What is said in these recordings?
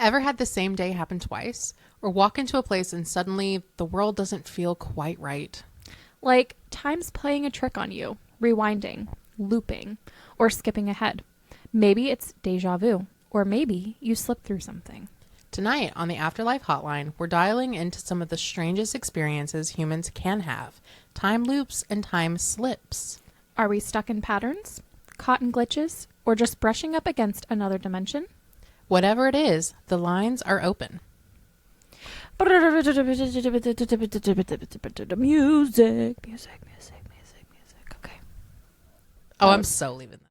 Ever had the same day happen twice? Or walk into a place and suddenly the world doesn't feel quite right? Like time's playing a trick on you, rewinding, looping, or skipping ahead. Maybe it's deja vu, or maybe you slipped through something. Tonight on the Afterlife Hotline, we're dialing into some of the strangest experiences humans can have. Time loops and time slips. Are we stuck in patterns, caught in glitches, or just brushing up against another dimension? Whatever it is, the lines are open. Music. Okay. Oh, I'm so leaving that.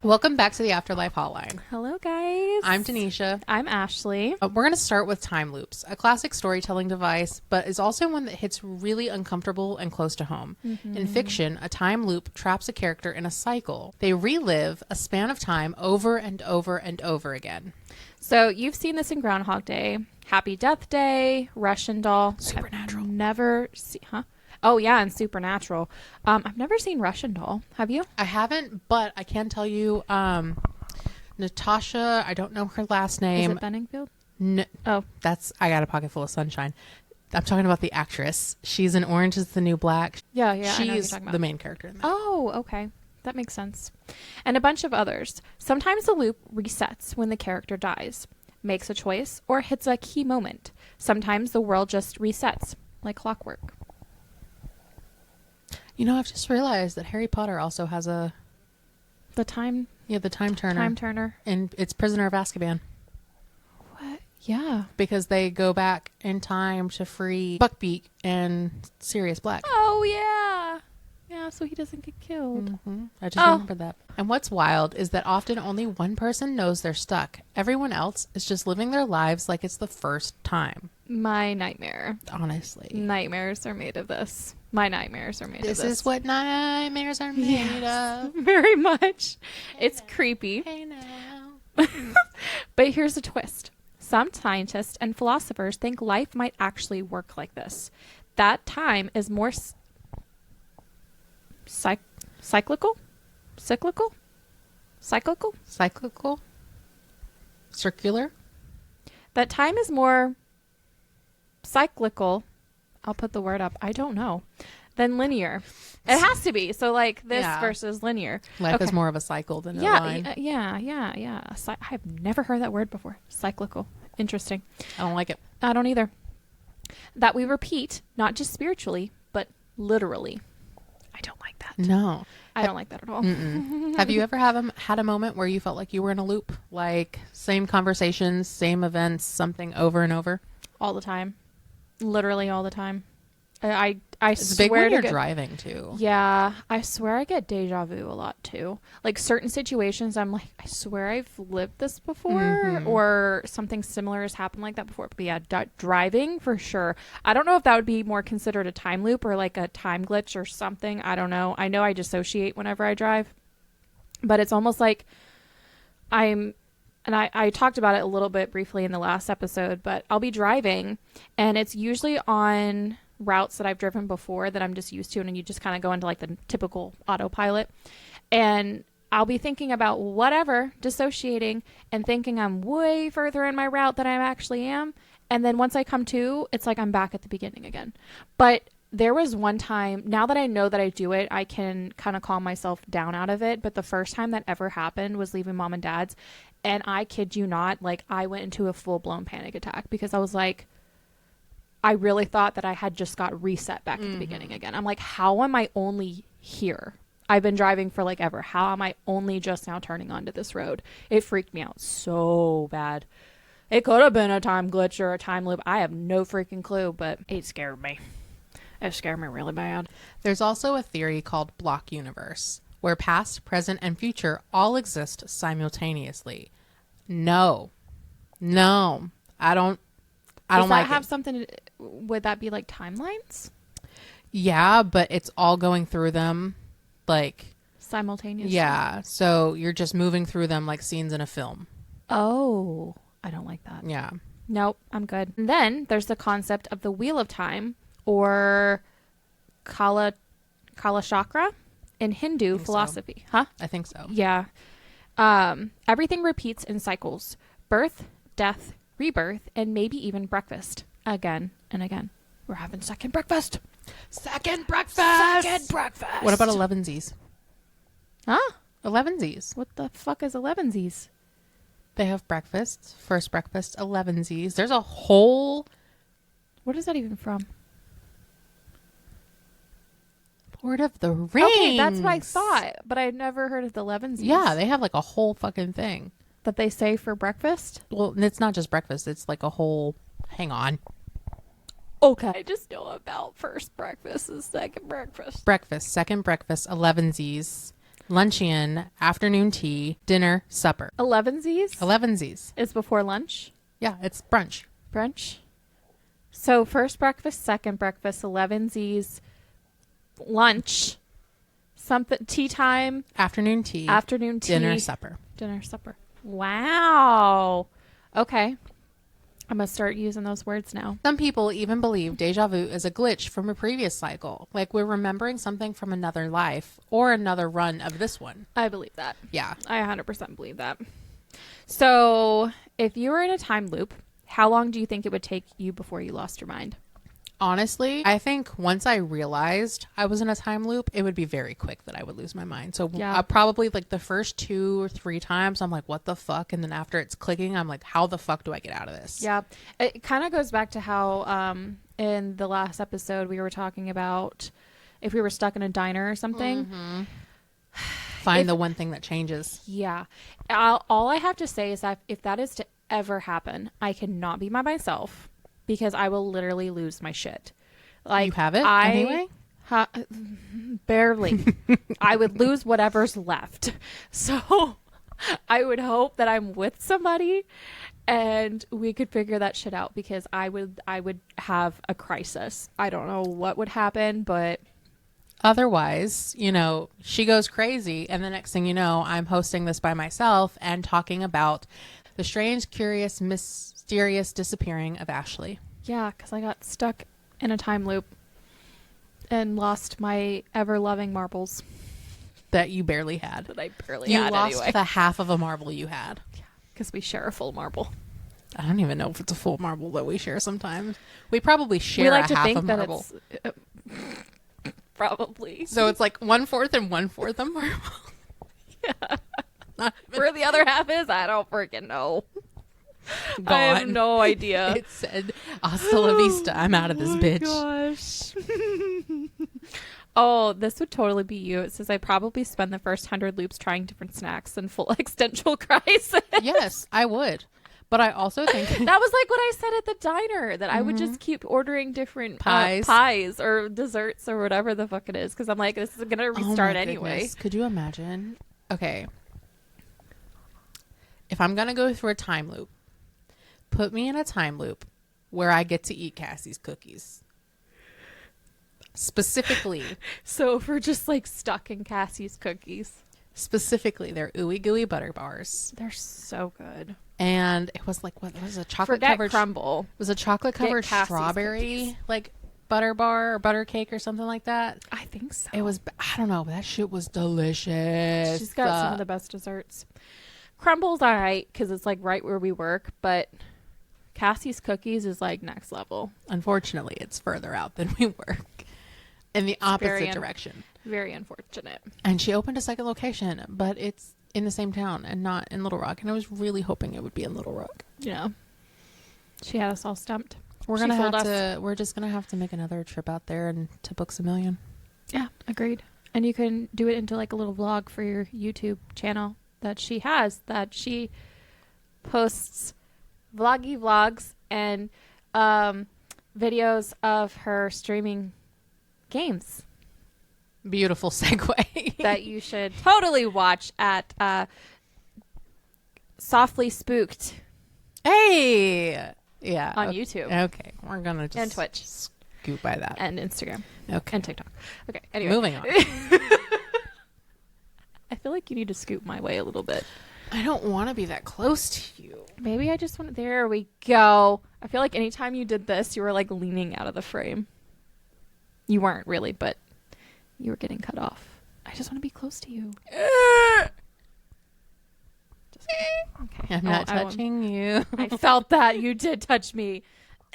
Welcome back to the Afterlife Hotline. Hello, guys. I'm Tanisha. I'm Ashley. We're going to start with time loops, a classic storytelling device, but is also one that hits really uncomfortable and close to home. In fiction, a time loop traps a character in a cycle. They relive a span of time over and over and over again. So you've seen this in Groundhog Day, Happy Death Day, Russian Doll. Supernatural. I've never seen, huh? Oh, yeah, and Supernatural. I've never seen Russian Doll. Have you? I haven't, but I can tell you, Natasha, I don't know her last name. Is it Benningfield? Oh, I Got a Pocket Full of Sunshine. I'm talking about the actress. She's in Orange is the New Black. Yeah, I know what you're She's talking about. the main character in that. Oh, okay. That makes sense. And a bunch of others. Sometimes the loop resets when the character dies, makes a choice, or hits a key moment. Sometimes the world just resets, like clockwork. You know, I've just realized that Harry Potter also has The time the time turner. Time turner. And it's Prisoner of Azkaban. What? Yeah. Because they go back in time to free Buckbeak and Sirius Black. Oh, yeah. Yeah, so he doesn't get killed. I just remembered that. And what's wild is that often only one person knows they're stuck. Everyone else is just living their lives like it's the first time. My nightmare. Honestly. Nightmares are made of this. My nightmares are made of this. This is what nightmares are made of. Very much. It's creepy. Hey now. But here's a twist. Some scientists and philosophers think life might actually work like this. That time is more cyclical? Circular? That time is more cyclical. I'll put the word up. I don't know. Than linear. It has to be. So like this versus linear. Life is more of a cycle than a line. Yeah. I've never heard that word before. Cyclical. Interesting. I don't like it. I don't either. That we repeat, not just spiritually, but literally. I don't like that. No. I don't like that at all. Have you ever had a moment where you felt like you were in a loop? Like same conversations, same events, something over and over? All the time. Literally all the time. I It's big when you're driving too. Yeah, I swear I get deja vu a lot too. Like certain situations, I'm like, I swear I've lived this before, or something similar has happened like that before. But yeah, driving for sure. I don't know if that would be more considered a time loop or like a time glitch or something. I don't know. I know I dissociate whenever I drive, but it's almost like I talked about it a little bit briefly in the last episode, but I'll be driving and it's usually on routes that I've driven before that I'm just used to, and you just kind of go into like the typical autopilot, and I'll be thinking about whatever, dissociating and thinking I'm way further in my route than I actually am, and then once I come to, it's like I'm back at the beginning again. But there was one time, now that I know that I do it, I can kind of calm myself down out of it. But the first time that ever happened was leaving mom and dad's, and I kid you not, like I went into a full-blown panic attack because I was like, I really thought that I had just got reset back at the beginning again. I'm like, how am I only here? I've been driving for like ever. How am I only just now turning onto this road? It freaked me out so bad. It could have been a time glitch or a time loop. I have no freaking clue, but it scared me. It scared me really bad. There's also a theory called block universe, where past, present, and future all exist simultaneously. No, I don't I don't like have it. something? Would that be like timelines Yeah, but it's all going through them, like simultaneously? yeah. So you're just moving through them like scenes in a film. Oh, I don't like that. Yeah. Nope, I'm good. And then there's the concept of the Wheel of Time, or Kala Chakra in Hindu philosophy. So. Huh? I think so. Yeah. Everything repeats in cycles: birth, death, rebirth, and maybe even breakfast. Again and again. We're having second breakfast. Second breakfast. Second breakfast. What about elevensies? Huh? Elevensies. What the fuck is elevensies? They have breakfast, first breakfast, elevensies. There's a whole... What is that even from? Lord of the Rings. Okay, that's what I thought, but I'd never heard of the elevensies. Yeah, they have like a whole fucking thing. That they say for breakfast? Well, it's not just breakfast. It's like a whole... Hang on. Okay. I just know about first breakfast and second breakfast. Breakfast, second breakfast, elevensies, luncheon, afternoon tea, dinner, supper. Elevensies? Elevensies. Is before lunch? Yeah, it's brunch. Brunch? So first breakfast, second breakfast, elevensies, lunch, something, tea time, Afternoon tea. afternoon tea, Dinner, supper. dinner, supper. Wow. Okay. I'm going to start using those words now. Some people even believe deja vu is a glitch from a previous cycle. Like we're remembering something from another life or another run of this one. I believe that. Yeah. I 100% believe that. So if you were in a time loop, how long do you think it would take you before you lost your mind? Honestly, I think once I realized I was in a time loop, it would be very quick that I would lose my mind. So Yeah. probably like the first 2 or 3 times, I'm like, what the fuck? And then after it's clicking, I'm like, how the fuck do I get out of this? Yeah. It kind of goes back to how in the last episode we were talking about if we were stuck in a diner or something. Mm-hmm. Find the one thing that changes. Yeah. All I have to say is that if that is to ever happen, I cannot be by myself because I will literally lose my shit. Like You have it anyway? Barely. I would lose whatever's left. So I would hope that I'm with somebody and we could figure that shit out because I would have a crisis. I don't know what would happen, but Otherwise, she goes crazy. And the next thing you know, I'm hosting this by myself and talking about the strange, curious, mysterious disappearing of Ashley. yeah, because I got stuck in a time loop and lost my ever-loving marbles That you barely had. that I barely You had lost anyway. the half of a marble you had. Because we share a full marble. I don't even know if it's a full marble that we share sometimes. We probably share We like a to half think a that marble. it's probably. So it's like 1/4 and 1/4 a marble. Yeah. Where the other half is, I don't freaking know. Gone. I have no idea. It said, hasta la vista. I'm out of this bitch. Gosh. Oh, this would totally be you. It says, I probably spend the first 100 loops trying different snacks and full existential crisis. Yes, I would. But I also think That was like what I said at the diner, that I would just keep ordering different pies or desserts or whatever the fuck it is. Because I'm like, this is going to restart anyway. Goodness. Could you imagine? Okay. If I'm going to go through a time loop, put me in a time loop where I get to eat Cassie's cookies. Specifically. So if we're just like stuck in Cassie's cookies. Specifically, they're ooey gooey butter bars. They're so good. And it was like, what was a chocolate Forget covered crumble. It was a chocolate covered Cassie's strawberry cookies. like butter bar or butter cake or something like that. I think so. It was, I don't know, that shit was delicious. She's got some of the best desserts. Crumble's all right because it's like right where we work, but Cassie's cookies is like next level. Unfortunately, it's further out than we work. In the opposite direction. Very unfortunate. And she opened a second location, but it's in the same town and not in Little Rock. And I was really hoping it would be in Little Rock. Yeah. She had us all stumped. We're just gonna have to make another trip out there and to book some million. Yeah, agreed. And you can do it into like a little vlog for your YouTube channel that she has, that she posts vloggy vlogs and videos of her streaming games. Beautiful segue. That you should totally watch at Softly Spooked. Hey, Yeah. on YouTube. Okay. We're going to just And Twitch. scoot by that. And Instagram. Okay. And TikTok. Okay. Anyway. Moving on. I feel like you need to scoot my way a little bit. I don't want to be that close to you. Maybe I just want. There we go. I feel like anytime you did this, you were like leaning out of the frame. You weren't really, but you were getting cut off. I just want to be close to you. Okay. I'm not touching you. I felt that. You did touch me.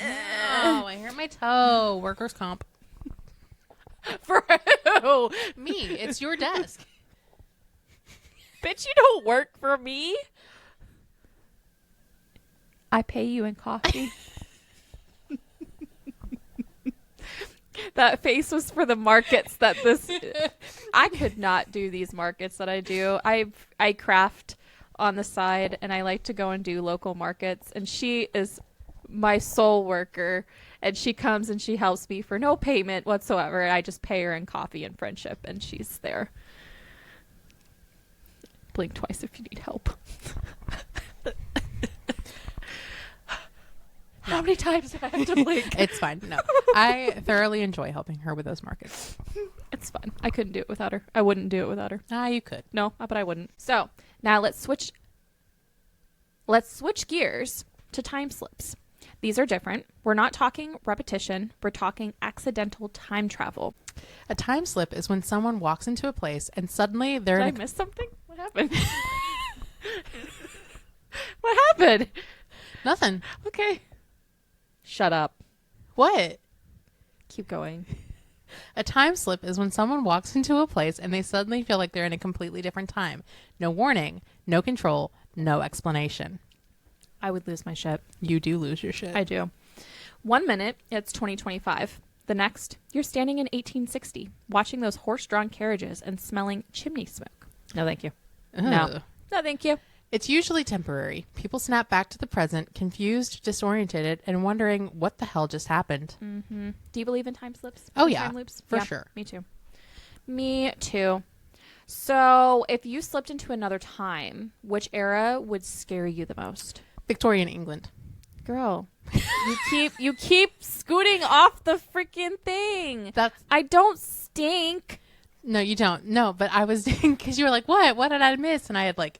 Oh, I hurt my toe. Workers' comp. For who? Me. It's your desk. Bitch, you don't work for me. I pay you in coffee. That face was for the markets that this... I could not do these markets that I do. I craft on the side, and I like to go and do local markets. And she is my sole worker, and she comes and she helps me for no payment whatsoever. I just pay her in coffee and friendship, and she's there. Blink twice if you need help. How many times do I have to blink? It's fine. No, I thoroughly enjoy helping her with those markets. It's fun. I couldn't do it without her. I wouldn't do it without her. You could. No, but I wouldn't. So now let's switch gears to time slips. These are different. We're not talking repetition. We're talking accidental time travel. A time slip is when someone walks into a place and suddenly they're Did I miss something? What happened? What happened? Nothing. Okay. Shut up. What? Keep going. A time slip is when someone walks into a place and they suddenly feel like they're in a completely different time. No warning, no control, no explanation. I would lose my shit. You do lose your shit. I do. 1 minute, it's 2025. The next, you're standing in 1860, watching those horse-drawn carriages and smelling chimney smoke. No, thank you. Ugh. No, thank you. It's usually temporary. People snap back to the present, confused, disoriented, and wondering what the hell just happened. Mm-hmm. Do you believe in time slips? Oh, yeah. Time loops? For sure. Me too. Me too. So, if you slipped into another time, which era would scare you the most? Victorian England. Girl, you keep scooting off the freaking thing. I don't stink. No, you don't. No, but I was because you were like, what? What did I miss? And I had like,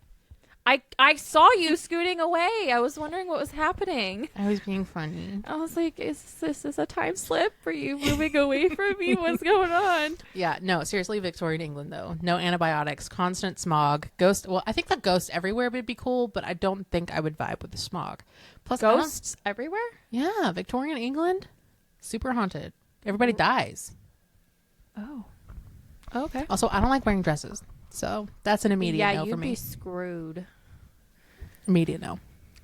I saw you scooting away. I was wondering what was happening. I was being funny. I was like, is this a time slip? Are you moving away from me? What's going on? Yeah, no, seriously, Victorian England, though. No antibiotics, constant smog, ghost. Well, I think the ghost everywhere would be cool, but I don't think I would vibe with the smog. Plus, Ghosts everywhere? Yeah, Victorian England, super haunted. Everybody dies. Oh. Okay. Also, I don't like wearing dresses. So that's an immediate no for me. Yeah, you'd be screwed. Immediate no.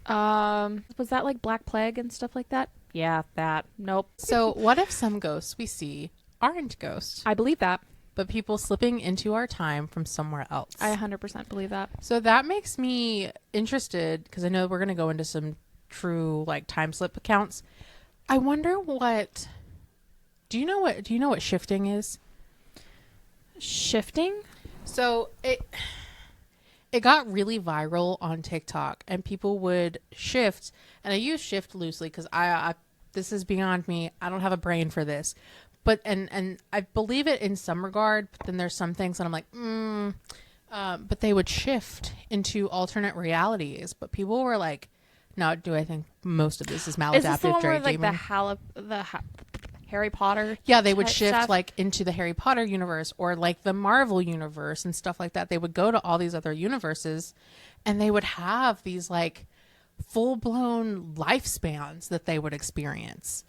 Was that like Black Plague and stuff like that? Yeah, that. Nope. So what if some ghosts we see aren't ghosts, I believe that. but people slipping into our time from somewhere else? I 100% believe that. So that makes me interested because I know we're going to go into some true like time slip accounts. I wonder what. Do you know what shifting is? Shifting? So it got really viral on TikTok, and people would shift, and I use shift loosely because I this is beyond me. I don't have a brain for this, but and I believe it in some regard. But then there's some things that I'm like, but they would shift into alternate realities. But people were like, "No, do I think most of this is maladaptive Is this the one where daydreaming?" like Harry Potter? Yeah, they would type shift stuff? like into the Harry Potter universe or like the Marvel universe and stuff like that. They would go to all these other universes and they would have these like full-blown lifespans that they would experience.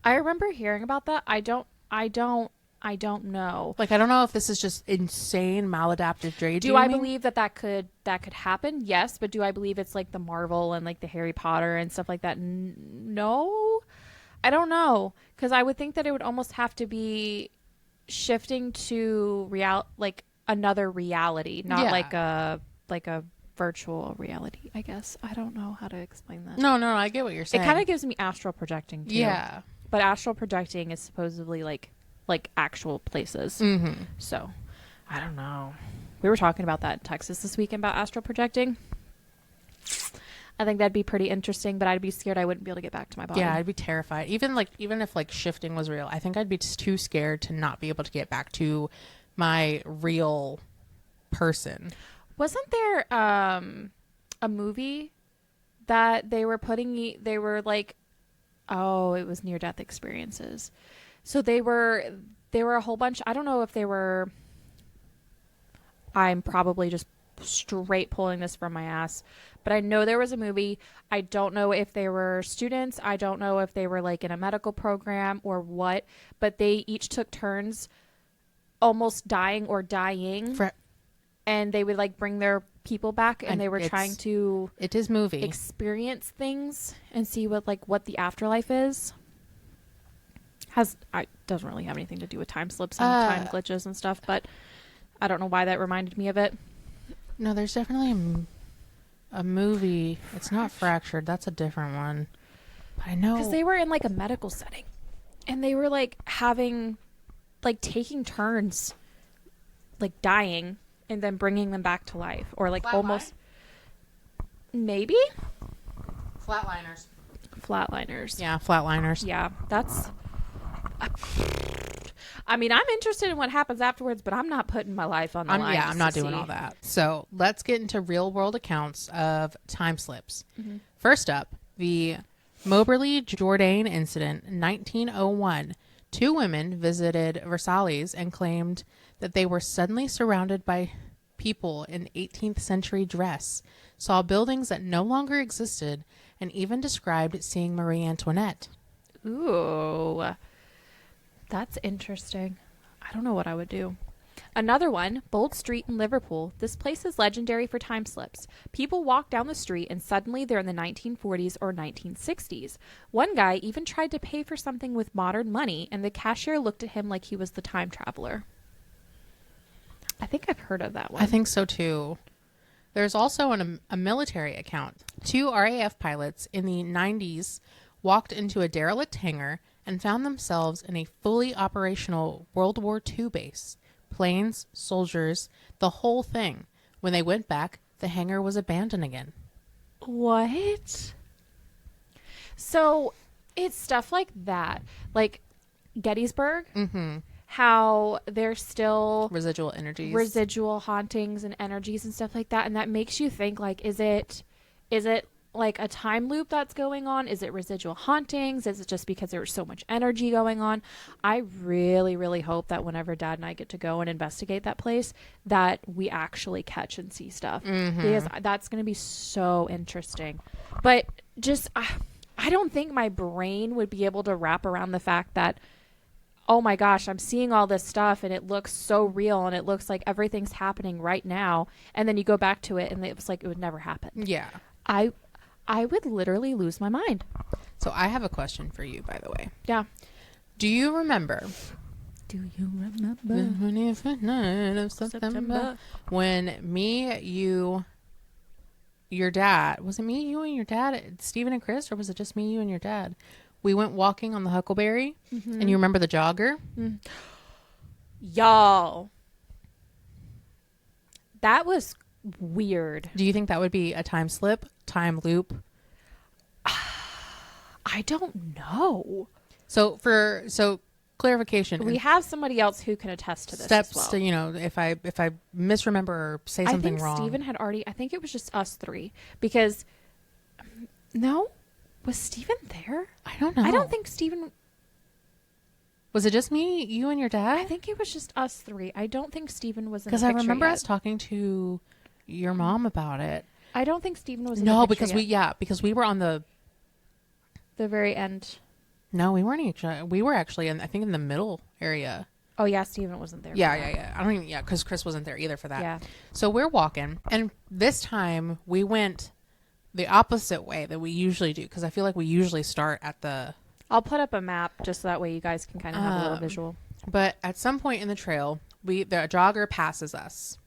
I remember hearing about that. I don't know. Like, I don't know if this is just insane maladaptive daydreaming. Do I believe that could happen? Yes, but do I believe it's like the Marvel and like the Harry Potter and stuff like that? No. I don't know, because I would think that it would almost have to be shifting to like another reality, not like a virtual reality, I guess. I don't know how to explain that. No, I get what you're saying. It kind of gives me astral projecting too. Yeah. But astral projecting is supposedly like actual places. Mm-hmm. So, I don't know. We were talking about that in Texas this weekend about astral projecting. I think that'd be pretty interesting, but I'd be scared I wouldn't be able to get back to my body. Yeah, I'd be terrified. Even if like shifting was real, I think I'd be just too scared to not be able to get back to my real person. Wasn't there a movie that they were like, oh, it was near death experiences. So they were a whole bunch. I don't know if they were. I'm probably just straight pulling this from my ass, but I know there was a movie. I don't know if they were students. I don't know if they were like in a medical program or what, but they each took turns almost dying or dying. And they would like bring their people back, and they were trying to experience things and see what the afterlife is. Doesn't really have anything to do with time slips and time glitches and stuff, but I don't know why that reminded me of it. No, there's definitely a movie. It's not Fractured. That's a different one. But I know because they were in like a medical setting, and they were like taking turns, like dying. And then bringing them back to life. Or like almost... Maybe? Flatliners. Yeah, Flatliners. Yeah, that's... I mean, I'm interested in what happens afterwards, but I'm not putting my life on the line. Yeah, I'm not doing all that. So let's get into real world accounts of time slips. Mm-hmm. First up, the Moberly Jourdain incident in 1901. 2 women visited Versailles and claimed that they were suddenly surrounded by people in 18th century dress, saw buildings that no longer existed, and even described seeing Marie Antoinette. Ooh, that's interesting. I don't know what I would do. Another one, Bold Street in Liverpool. This place is legendary for time slips. People walk down the street and suddenly they're in the 1940s or 1960s. One guy even tried to pay for something with modern money, and the cashier looked at him like he was the time traveler. I think I've heard of that one. I think so too. There's also a military account. 2 RAF pilots in the 90s walked into a derelict hangar and found themselves in a fully operational World War II base. Planes, soldiers, the whole thing. When they went back, the hangar was abandoned again. What? So it's stuff like that. Like Gettysburg. Mm-hmm. How there's still residual hauntings and energies and stuff like that, and that makes you think like, is it like a time loop that's going on? Is it residual hauntings? Is it just because there was so much energy going on? I really, really hope that whenever Dad and I get to go and investigate that place, that we actually catch and see stuff, because that's going to be so interesting. But just I don't think my brain would be able to wrap around the fact that, oh my gosh, I'm seeing all this stuff and it looks so real and it looks like everything's happening right now. And then you go back to it and it was like it would never happen. Yeah. I would literally lose my mind. So I have a question for you, by the way. Yeah. Do you remember? The 25th night of September. When me, you, your dad, was it me, you, and your dad, Stephen and Chris, or was it just me, you, and your dad? We went walking on the Huckleberry, and you remember the jogger? Mm. Y'all. That was weird. Do you think that would be a time slip, time loop? I don't know. So clarification. We have somebody else who can attest to this. Steps as well. to, if I misremember or say something wrong. I think Stephen had already, I think it was just us 3, because no. Was Stephen there? I don't know. I don't think Stephen... Was it just me, you, and your dad? I think it was just us 3. I don't think Stephen was in the picture. Because I remember us talking to your mom about it. I don't think Stephen was in the picture because we were on the very end. No, we weren't actually. We were actually in the middle area. Oh yeah, Stephen wasn't there. Yeah. I don't even because Chris wasn't there either for that. Yeah. So we're walking, and this time we went the opposite way that we usually do, because I feel like we usually start at the... I'll put up a map just so that way you guys can kind of have a little visual. But at some point in the trail, the jogger passes us,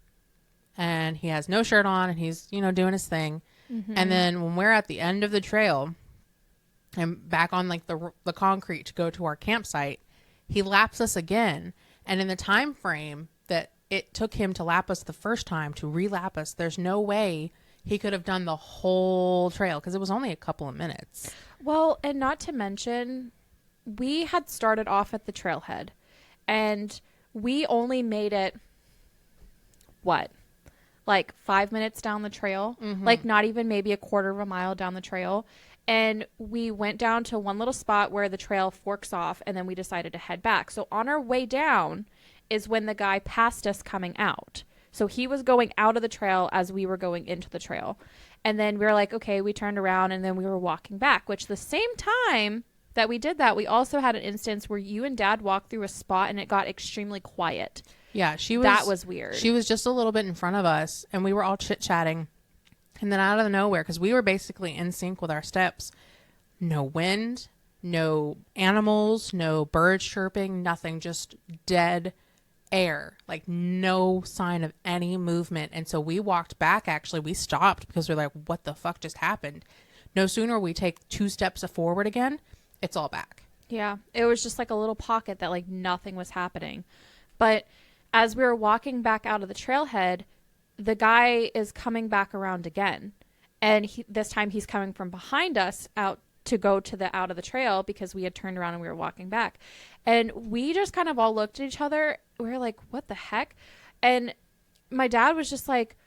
and he has no shirt on, and he's, doing his thing. Mm-hmm. And then when we're at the end of the trail and back on like the concrete to go to our campsite, he laps us again. And in the time frame that it took him to lap us the first time to relap us, there's no way he could have done the whole trail because it was only a couple of minutes. Well, and not to mention, we had started off at the trailhead, and we only made it, what, like 5 minutes down the trail? Like not even maybe a quarter of a mile down the trail. And we went down to one little spot where the trail forks off, and then we decided to head back. So on our way down is when the guy passed us coming out. So he was going out of the trail as we were going into the trail. And then we were like, okay, we turned around, and then we were walking back, which the same time that we did that, we also had an instance where you and Dad walked through a spot and it got extremely quiet. Yeah, that was weird. She was just a little bit in front of us, and we were all chit-chatting. And then out of nowhere, because we were basically in sync with our steps, no wind, no animals, no birds chirping, nothing, just dead air, like no sign of any movement. And so we walked back. Actually, we stopped because we're like, what the fuck just happened? No sooner we take 2 steps forward again, it's all back. Yeah, it was just like a little pocket that like nothing was happening. But as we were walking back out of the trailhead, the guy is coming back around again. And this time he's coming from behind us out to go to the out of the trail because we had turned around and we were walking back. And we just kind of all looked at each other. We were like, what the heck? And my dad was just like,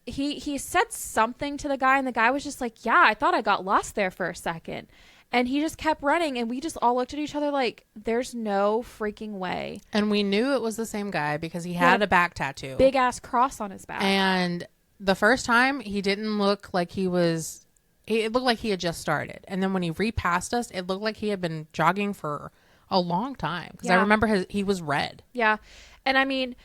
he said something to the guy, and the guy was just like, yeah, I thought I got lost there for a second. And he just kept running, and we just all looked at each other like, there's no freaking way. And we knew it was the same guy because he had a back tattoo. Big ass cross on his back. And the first time, he didn't look like it looked like he had just started. And then when he repassed us, it looked like he had been jogging for a long time. Because I remember he was red. Yeah. And I mean,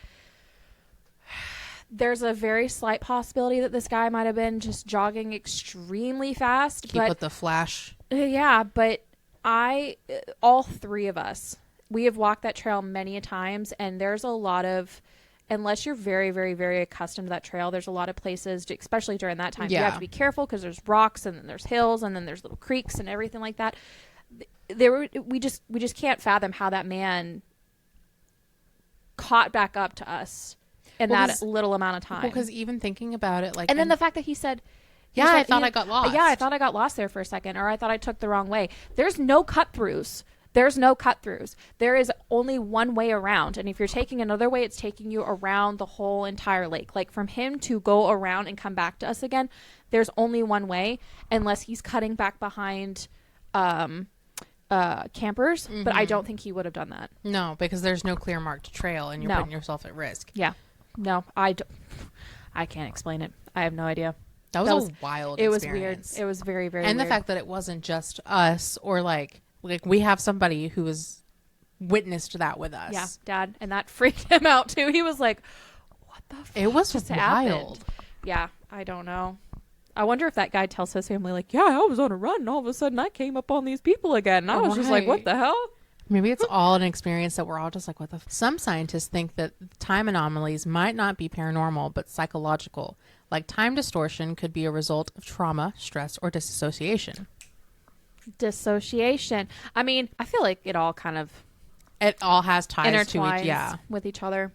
there's a very slight possibility that this guy might have been just jogging extremely fast. Keep with the flash. Yeah, but all 3 of us, we have walked that trail many a times, and there's a lot of, unless you're very, very, very accustomed to that trail, there's a lot of places, especially during that time, you have to be careful because there's rocks, and then there's hills, and then there's little creeks and everything like that. We just can't fathom how that man caught back up to us in that little amount of time. Well, because even thinking about it, like, and then the fact that he said, yeah, I thought I got lost. Yeah, I thought I got lost there for a second, or I thought I took the wrong way. There's no cut-throughs. There is only one way around. And if you're taking another way, it's taking you around the whole entire lake. Like, from him to go around and come back to us again, there's only one way, unless he's cutting back behind campers. But I don't think he would have done that. No, because there's no clear marked trail, and you're putting yourself at risk. Yeah. No, I can't explain it. I have no idea. That was a wild experience. It was weird. It was very, very weird. And the fact that it wasn't just us, or like we have somebody who has witnessed that with us. Yeah, Dad. And that freaked him out too. He was like, what the fuck? It was just wild. Happened? Yeah, I don't know. I wonder if that guy tells his family, like, yeah, I was on a run, and all of a sudden I came up on these people again. And I was just like, what the hell? Maybe it's all an experience that we're all just like, what the Some scientists think that time anomalies might not be paranormal, but psychological. Like time distortion could be a result of trauma, stress, or disassociation. Dissociation. I mean, I feel like it all has ties to with each other.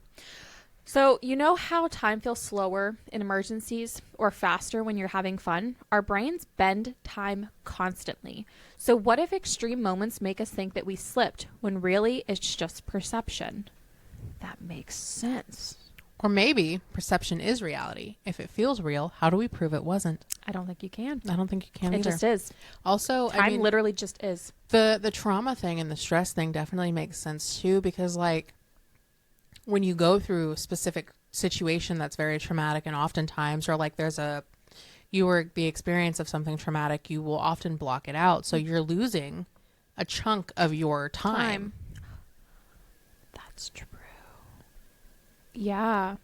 So, you know how time feels slower in emergencies or faster when you're having fun? Our brains bend time constantly. So what if extreme moments make us think that we slipped when really it's just perception? That makes sense. Or maybe perception is reality. If it feels real, how do we prove it wasn't? I don't think you can. I don't think you can either. It just is. Also, time literally just is. The trauma thing and the stress thing definitely makes sense too, because like when you go through a specific situation that's very traumatic, and oftentimes, or like the experience of something traumatic, you will often block it out. So you're losing a chunk of your time. That's true. Yeah.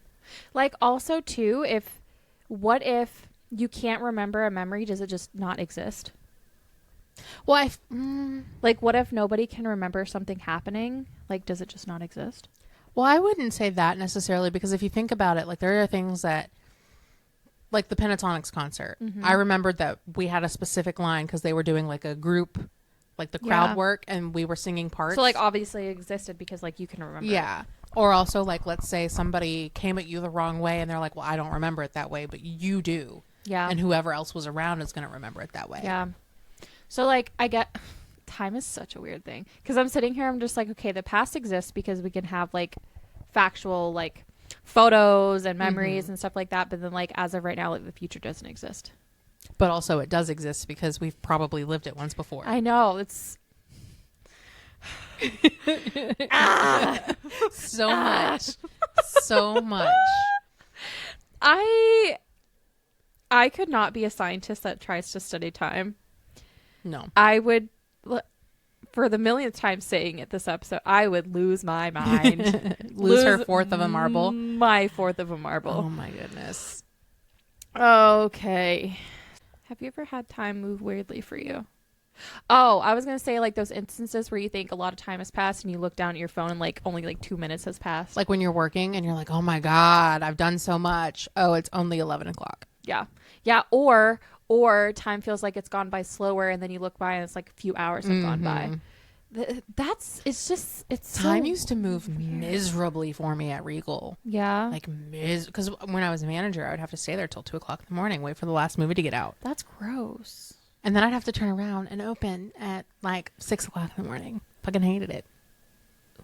Like also too, what if you can't remember a memory? Does it just not exist? Well, like what if nobody can remember something happening? Like, does it just not exist? Well, I wouldn't say that necessarily, because if you think about it, like there are things that, like the Pentatonics concert, I remembered that we had a specific line because they were doing like a group, like the crowd work, and we were singing parts. So like obviously it existed because like you can remember. Yeah. Or also like, let's say somebody came at you the wrong way and they're like, well, I don't remember it that way, but you do. Yeah. And whoever else was around is going to remember it that way. Yeah. So, like, I get time is such a weird thing because I'm sitting here, I'm just like, okay, the past exists because we can have like factual like photos and memories and stuff like that. But then, like, as of right now, like, the future doesn't exist. But also it does exist because we've probably lived it once before. I know. It's so much. So much. I could not be a scientist that tries to study time. No. I would, for the millionth time saying it this episode, I would lose my mind. lose her fourth of a marble. My fourth of a marble. Oh my goodness. Okay. Have you ever had time move weirdly for you? Oh, I was going to say like those instances where you think a lot of time has passed and you look down at your phone and like only like 2 minutes has passed. Like when you're working and you're like, oh my God, I've done so much. Oh, it's only 11 o'clock. Yeah. Yeah. Or time feels like it's gone by slower and then you look by and it's like a few hours have gone by. Time used to move miserably for me at Regal. Yeah. Like, because when I was a manager, I would have to stay there till 2 o'clock in the morning, wait for the last movie to get out. That's gross. And then I'd have to turn around and open at like 6 o'clock in the morning. Fucking hated it.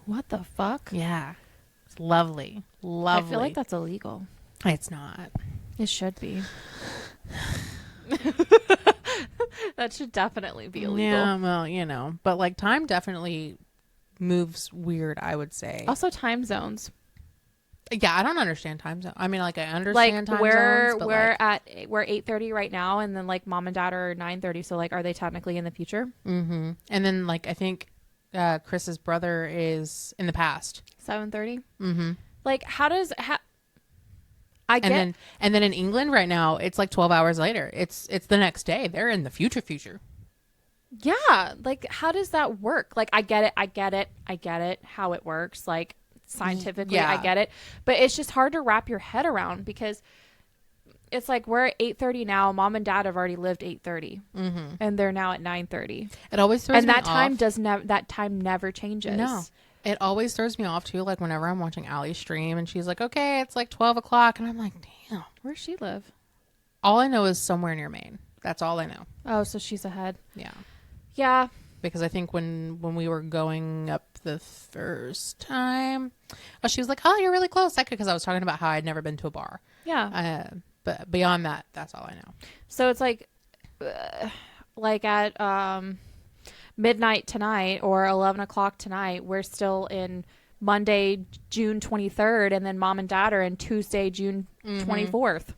What the fuck? Yeah. It's lovely. Lovely. I feel like that's illegal. It's not. It should be. That should definitely be illegal. Yeah, well, you know. But like time definitely moves weird, I would say. Also time zones. Yeah, I don't understand time zone. I mean, like I understand time zones, but we're 8:30 right now, and then like mom and dad are 9:30. So like, are they technically in the future? Mm-hmm. And then like I think Chris's brother is in the past. 7:30. Mm-hmm. Like, And then in England right now, it's like 12 hours later. It's the next day. They're in the future. Yeah, like how does that work? Like I get it how it works. Like scientifically, yeah. I get it, but it's just hard to wrap your head around because it's like we're at 8:30 now. Mom and dad have already lived 8:30, and they're now at 9:30. It always throws me off. And that time never changes. No. It always throws me off too. Like whenever I'm watching Allie's stream and she's like, okay, it's like 12 o'clock. And I'm like, damn. Where's she live? All I know is somewhere near Maine. That's all I know. Oh, so she's ahead. Yeah. Yeah. Because I think when we were going up the first time, she was like, oh, you're really close. Because I was talking about how I'd never been to a bar. Yeah. But beyond that, that's all I know. So it's like at midnight tonight or 11 o'clock tonight, we're still in Monday, June 23rd, and then mom and dad are in Tuesday, June 24th.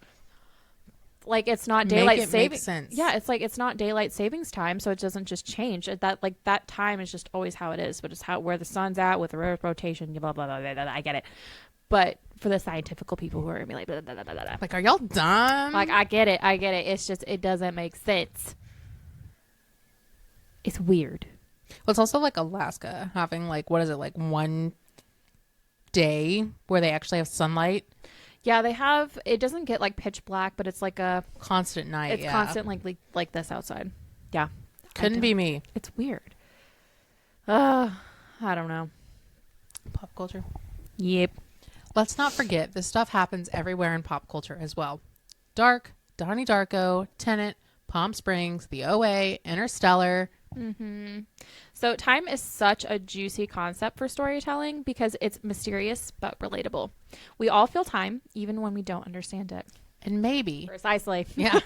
Like it's not daylight savings. Sense. Yeah, it's like it's not daylight savings time, so it doesn't just change. That time is just always how it is, but it's where the sun's at with the rotation, blah blah blah blah blah. I get it, but for the scientific people who are gonna be like, blah, blah, blah, blah, blah. Like, are y'all done? Like, I get it. It's just it doesn't make sense. It's weird. Well, it's also like Alaska having like, what is it, like one day where they actually have sunlight. Yeah, they have. It doesn't get like pitch black, but it's like a constant night. It's constant like this outside. Yeah, couldn't be me. It's weird. I don't know. Pop culture. Yep. Let's not forget this stuff happens everywhere in pop culture as well. Dark, Donnie Darko, Tenet, Palm Springs, The OA, Interstellar. Mm-hmm. So time is such a juicy concept for storytelling because it's mysterious but relatable. We all feel time even when we don't understand it. And maybe. Precisely. Yeah.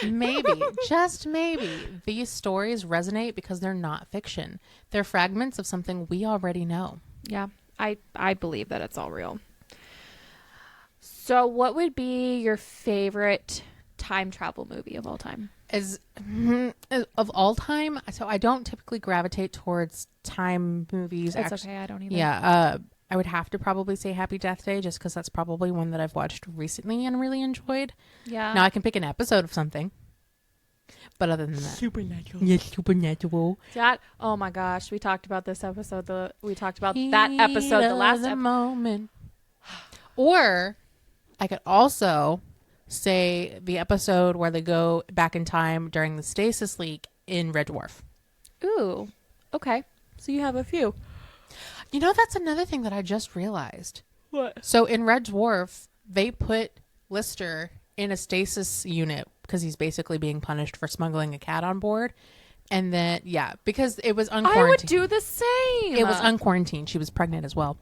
Maybe, just maybe, these stories resonate because they're not fiction. They're fragments of something we already know. Yeah, I believe that it's all real. So what would be your favorite time travel movie of all time? Of all time, so I don't typically gravitate towards time movies. That's okay, I don't either. Yeah, I would have to probably say Happy Death Day just because that's probably one that I've watched recently and really enjoyed. Yeah. Now I can pick an episode of something, but other than that, Supernatural. Yes, Supernatural. That. Oh my gosh, we talked about this episode. We talked about that episode. The last moment. Or I could also say the episode where they go back in time during the stasis leak in Red Dwarf. Ooh, okay. So you have a few. You know, that's another thing that I just realized. What? So in Red Dwarf, they put Lister in a stasis unit because he's basically being punished for smuggling a cat on board. And then, yeah, because it was unquarantined. I would do the same. It was unquarantined. She was pregnant as well.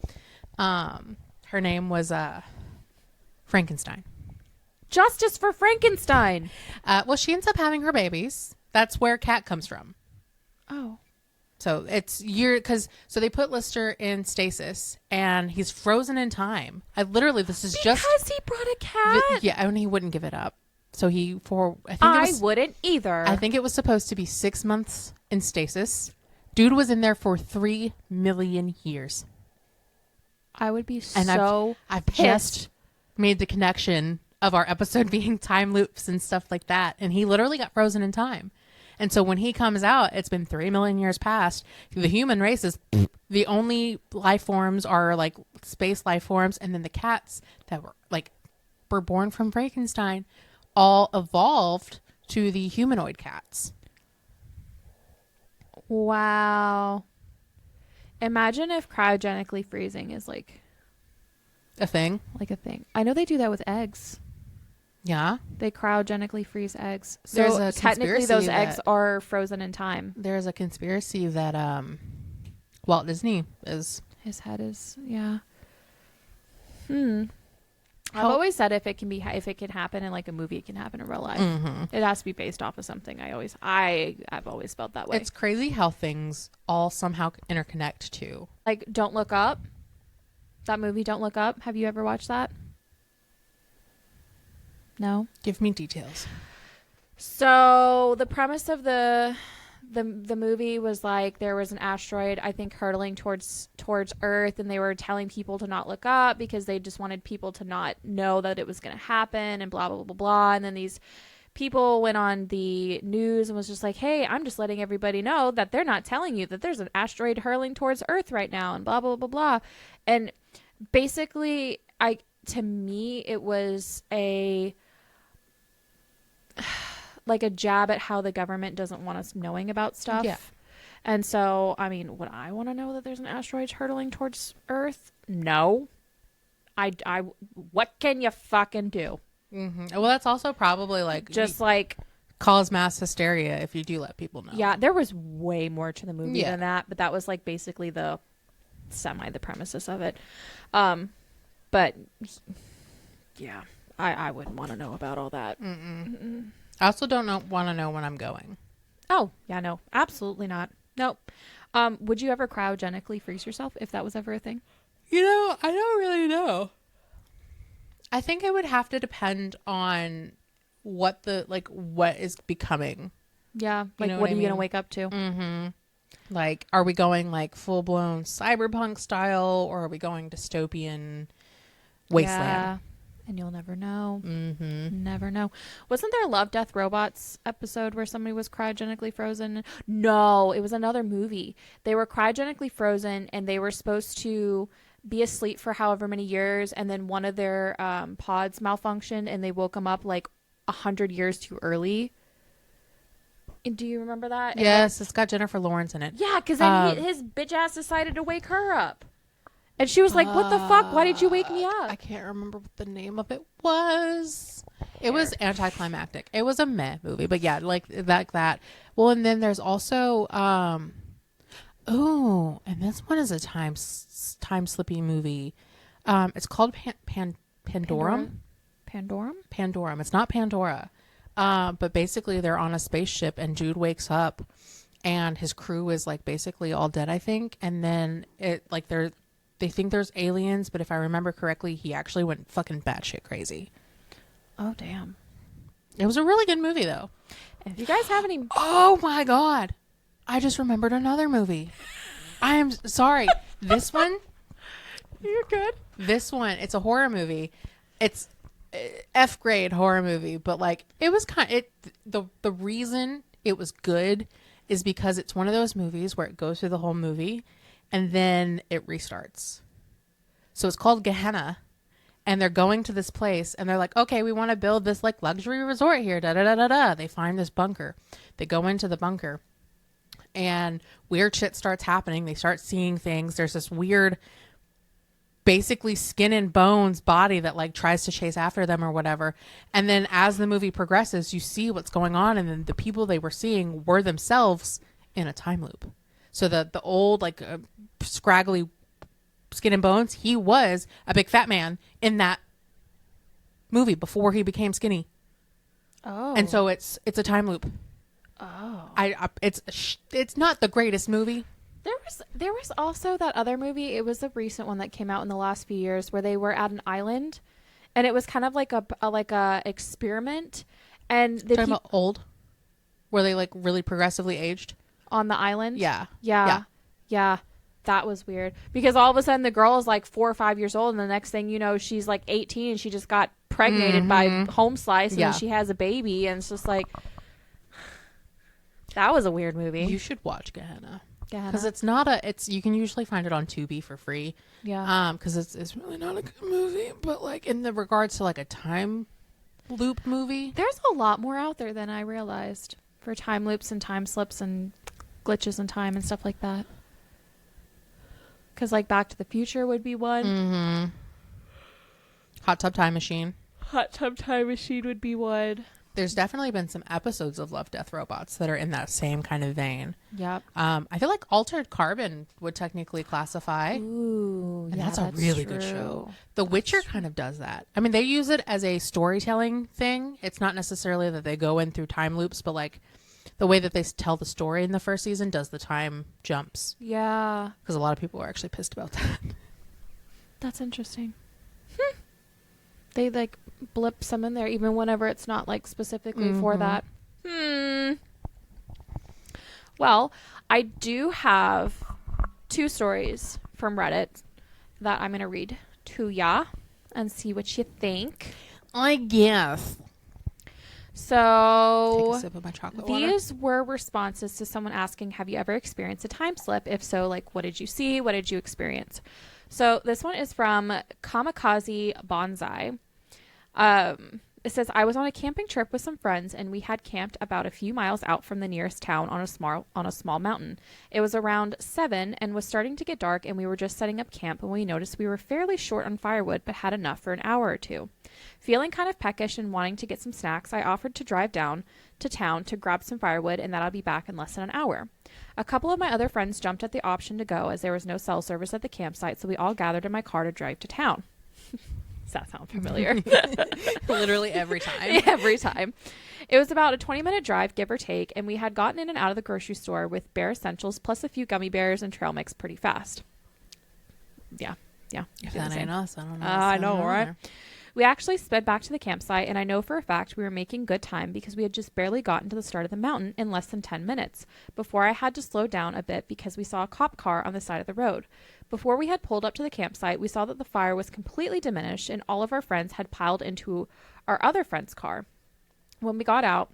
Her name was Frankenstein. Justice for Frankenstein. Well, she ends up having her babies. That's where cat comes from. Oh. So so they put Lister in stasis and he's frozen in time. This is just because he brought a cat. Yeah, and he wouldn't give it up. So I wouldn't either. I think it was supposed to be 6 months in stasis. Dude was in there for 3 million years. I would be and I've pissed. Just made the connection of our episode being time loops and stuff like that. And he literally got frozen in time. And so when he comes out, it's been 3 million years past. The human race is the only life forms are like space life forms. And then the cats that were born from Frankenstein all evolved to the humanoid cats. Wow. Imagine if cryogenically freezing is like a thing. Like a thing. I know they do that with eggs. Yeah. They cryogenically freeze eggs. So technically those eggs are frozen in time. There's a conspiracy that Walt Disney is. His head is, yeah. I've always said if it can happen in like a movie, it can happen in real life. Mm-hmm. It has to be based off of something. I've always felt that way. It's crazy how things all somehow interconnect too. Like Don't Look Up. That movie Don't Look Up. Have you ever watched that? No? Give me details. So the premise of the movie was like there was an asteroid, I think, hurtling towards Earth, and they were telling people to not look up because they just wanted people to not know that it was going to happen and blah, blah, blah, blah. And then these people went on the news and was just like, hey, I'm just letting everybody know that they're not telling you that there's an asteroid hurling towards Earth right now and blah, blah, blah, blah. And basically, to me, it was like a jab at how the government doesn't want us knowing about stuff. Yeah. And so, I mean, would I want to know that there's an asteroid hurtling towards Earth? No. What can you fucking do? Mm-hmm. Well, that's also probably like just like cause mass hysteria if you do let people know. Yeah, there was way more to the movie than that, but that was like basically the premises of it. But yeah, I wouldn't want to know about all that. Mm-mm. I also don't want to know when I'm going. Oh, yeah, no, absolutely not. Nope. Would you ever cryogenically freeze yourself if that was ever a thing? I don't really know. I think it would have to depend on what is becoming. Yeah, like what are you going to wake up to? Mm-hmm. Like, are we going like full blown cyberpunk style, or are we going dystopian wasteland? Yeah. And you'll never know. Mm-hmm. Never know. Wasn't there a Love, Death, Robots episode where somebody was cryogenically frozen? No, it was another movie. They were cryogenically frozen and they were supposed to be asleep for however many years, and then one of their pods malfunctioned and they woke them up like 100 years too early. And do you remember that? Yes, it's got Jennifer Lawrence in it. Yeah, because then his bitch ass decided to wake her up. And she was like, what the fuck? Why did you wake me up? I can't remember what the name of it was. It was anticlimactic. It was a meh movie. But yeah, like that. Well, and then there's also, and this one is a time slippy movie. It's called Pandorum. Pandorum? Pandorum. It's not Pandora. But basically they're on a spaceship and Jude wakes up and his crew is like basically all dead, I think. And then they think there's aliens, but if I remember correctly, he actually went fucking batshit crazy. Oh, damn. It was a really good movie, though. And if you guys have any... Oh, my God. I just remembered another movie. I am sorry. This one... You're good. This one, it's a horror movie. It's F-grade horror movie, but like, it was the reason it was good is because it's one of those movies where it goes through the whole movie and then it restarts. So it's called Gehenna, and they're going to this place and they're like, okay, we want to build this like luxury resort here. Da da da da da. They find this bunker. They go into the bunker and weird shit starts happening. They start seeing things. There's this weird basically skin and bones body that like tries to chase after them or whatever. And then as the movie progresses, you see what's going on, and then the people they were seeing were themselves in a time loop. So the old like scraggly skin and bones, he was a big fat man in that movie before he became skinny. Oh. And so it's a time loop. Oh. It's not the greatest movie. There was also that other movie. It was a recent one that came out in the last few years where they were at an island, and it was kind of like a experiment. And the Talking about old, were they like really progressively aged on the island? Yeah. That was weird because all of a sudden the girl is like 4 or 5 years old, and the next thing you know, she's like 18 and she just got pregnated by Home Slice, and then she has a baby, and it's just like that was a weird movie. You should watch Gehenna. Because it's not you can usually find it on Tubi for free. Yeah. Because it's really not a good movie, but like in the regards to like a time loop movie, there's a lot more out there than I realized for time loops and time slips and glitches in time and stuff like that. Because like Back to the Future would be one. Mm-hmm. Hot Tub Time Machine. Hot Tub Time Machine would be one. There's definitely been some episodes of Love, Death, Robots that are in that same kind of vein. Yep. I feel like Altered Carbon would technically classify. Ooh, and that's a really good show. The Witcher kind of does that. I mean, they use it as a storytelling thing. It's not necessarily that they go in through time loops, but like the way that they tell the story in the first season does the time jumps. Yeah. Because a lot of people are actually pissed about that. That's interesting. They like blip some in there even whenever it's not like specifically for that. Well, I do have 2 stories from Reddit that I'm going to read to ya and see what you think. I guess. So take a sip of my chocolate water. These were responses to someone asking, have you ever experienced a time slip? If so, like, what did you see? What did you experience? So this one is from Kamikaze Bonsai. It says, I was on a camping trip with some friends, and we had camped about a few miles out from the nearest town on a small mountain. It was around 7 and was starting to get dark, and we were just setting up camp when we noticed we were fairly short on firewood, but had enough for an hour or two. Feeling kind of peckish and wanting to get some snacks, I offered to drive down to town to grab some firewood, and that I'll be back in less than an hour. A couple of my other friends jumped at the option to go, as there was no cell service at the campsite, so we all gathered in my car to drive to town. Does that sound familiar? Literally every time. Every time. It was about a 20-minute drive, give or take, and we had gotten in and out of the grocery store with bare essentials plus a few gummy bears and trail mix pretty fast. Yeah. If that ain't us, I don't know. I know, right? We actually sped back to the campsite, and I know for a fact we were making good time because we had just barely gotten to the start of the mountain in less than 10 minutes before I had to slow down a bit because we saw a cop car on the side of the road. Before we had pulled up to the campsite, we saw that the fire was completely diminished and all of our friends had piled into our other friend's car. When we got out,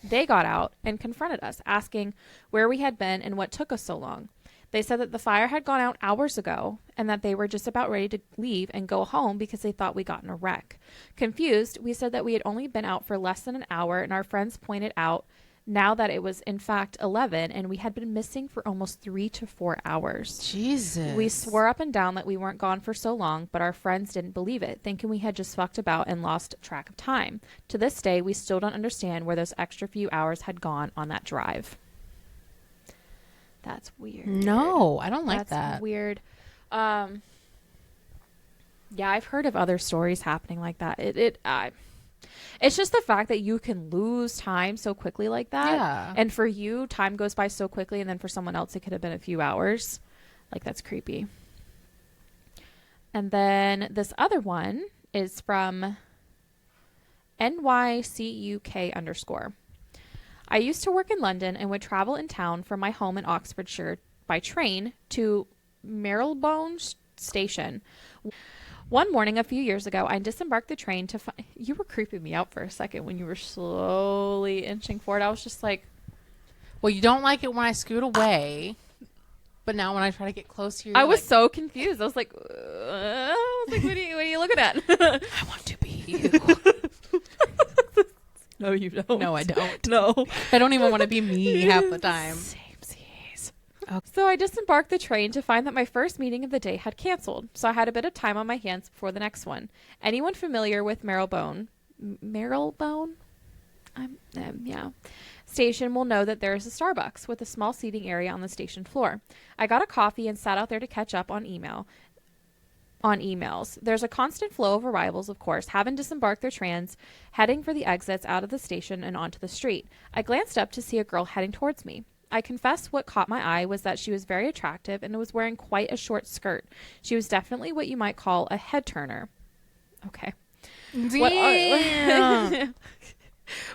they got out and confronted us, asking where we had been and what took us so long. They said that the fire had gone out hours ago and that they were just about ready to leave and go home because they thought we got in a wreck. Confused, we said that we had only been out for less than an hour, and our friends pointed out now that it was in fact 11 and we had been missing for almost 3 to 4 hours. Jesus. We swore up and down that we weren't gone for so long, but our friends didn't believe it, thinking we had just fucked about and lost track of time. To this day, we still don't understand where those extra few hours had gone on that drive. That's weird. No, I don't like that. That's weird. Yeah, I've heard of other stories happening like that. It's just the fact that you can lose time so quickly like that. Yeah. And for you, time goes by so quickly, and then for someone else, it could have been a few hours. Like, that's creepy. And then this other one is from NYCUK_. I used to work in London and would travel in town from my home in Oxfordshire by train to Marylebone Station. One morning a few years ago, I disembarked the train to find... You were creeping me out for a second when you were slowly inching forward. I was just like... Well, you don't like it when I scoot away, but now when I try to get close to you... I was so confused. I was like, what are you looking at? I want to be you. No, you don't. No, I don't. No. I don't even want to be me half the time. Samesies. Okay. So I disembarked the train to find that my first meeting of the day had canceled, so I had a bit of time on my hands before the next one. Anyone familiar with Marylebone? Yeah. Station will know that there is a Starbucks with a small seating area on the station floor. I got a coffee and sat out there to catch up on emails. There's a constant flow of arrivals, of course, having disembarked their trans, heading for the exits out of the station and onto the street. I glanced up to see a girl heading towards me. I confess what caught my eye was that she was very attractive and was wearing quite a short skirt. She was definitely what you might call a head turner. Okay. Damn.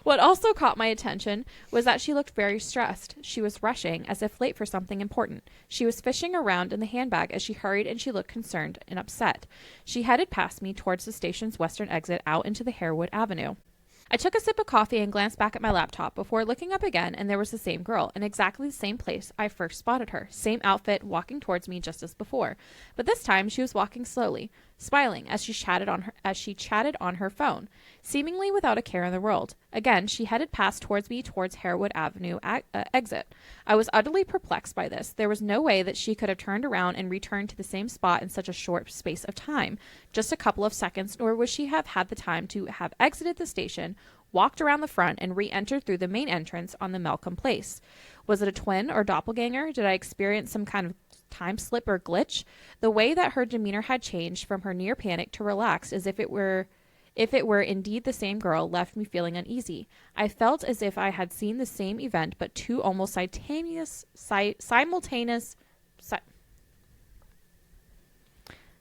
What also caught my attention was that she looked very stressed. She was rushing, as if late for something important. She was fishing around in the handbag as she hurried, and she looked concerned and upset. She headed past me towards the station's western exit out into the Harewood Avenue. I took a sip of coffee and glanced back at my laptop before looking up again, and there was the same girl in exactly the same place I first spotted her. Same outfit, walking towards me just as before. But this time she was walking slowly, smiling as she chatted on her phone, seemingly without a care in the world. Again, she headed past towards me towards Harewood Avenue exit. I was utterly perplexed by this. There was no way that she could have turned around and returned to the same spot in such a short space of time, just a couple of seconds, nor would she have had the time to have exited the station, walked around the front, and re-entered through the main entrance on the Malcolm Place. Was it a twin or doppelganger? Did I experience some kind of time slip or glitch? The way that her demeanor had changed from her near panic to relaxed as if it were indeed the same girl left me feeling uneasy. I felt as if I had seen the same event but two almost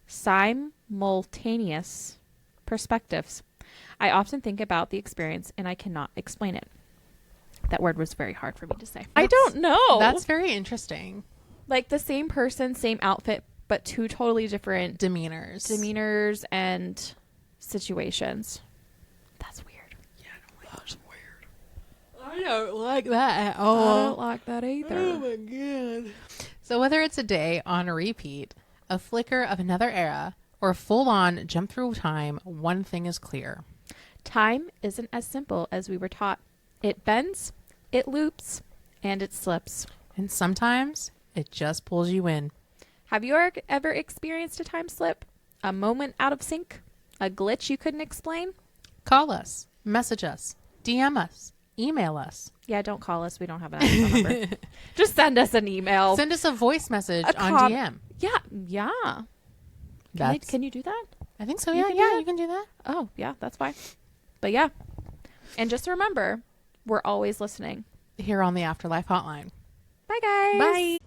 simultaneous perspectives. I often think about the experience and I cannot explain it. That word was very hard for me to say. I don't know. That's very interesting. Like the same person, same outfit, but two totally different demeanors and situations. That's weird. Yeah, I don't like that's weird. I don't like that at all. I don't like that either. Oh my god. So whether it's a day on a repeat, a flicker of another era, or a full-on jump through time, one thing is clear. Time isn't as simple as we were taught. It bends, it loops, and it slips. And sometimes it just pulls you in. Have you ever experienced a time slip? A moment out of sync? A glitch you couldn't explain? Call us, message us, DM us, email us. Yeah, don't call us. We don't have an actual number. Just send us an email. Send us a voice message on DM. Yeah. Can you do that? I think so. Yeah, you can do that. Oh, yeah, that's fine. But yeah. And just remember, we're always listening. Here on the Afterlife Hotline. Bye, guys. Bye.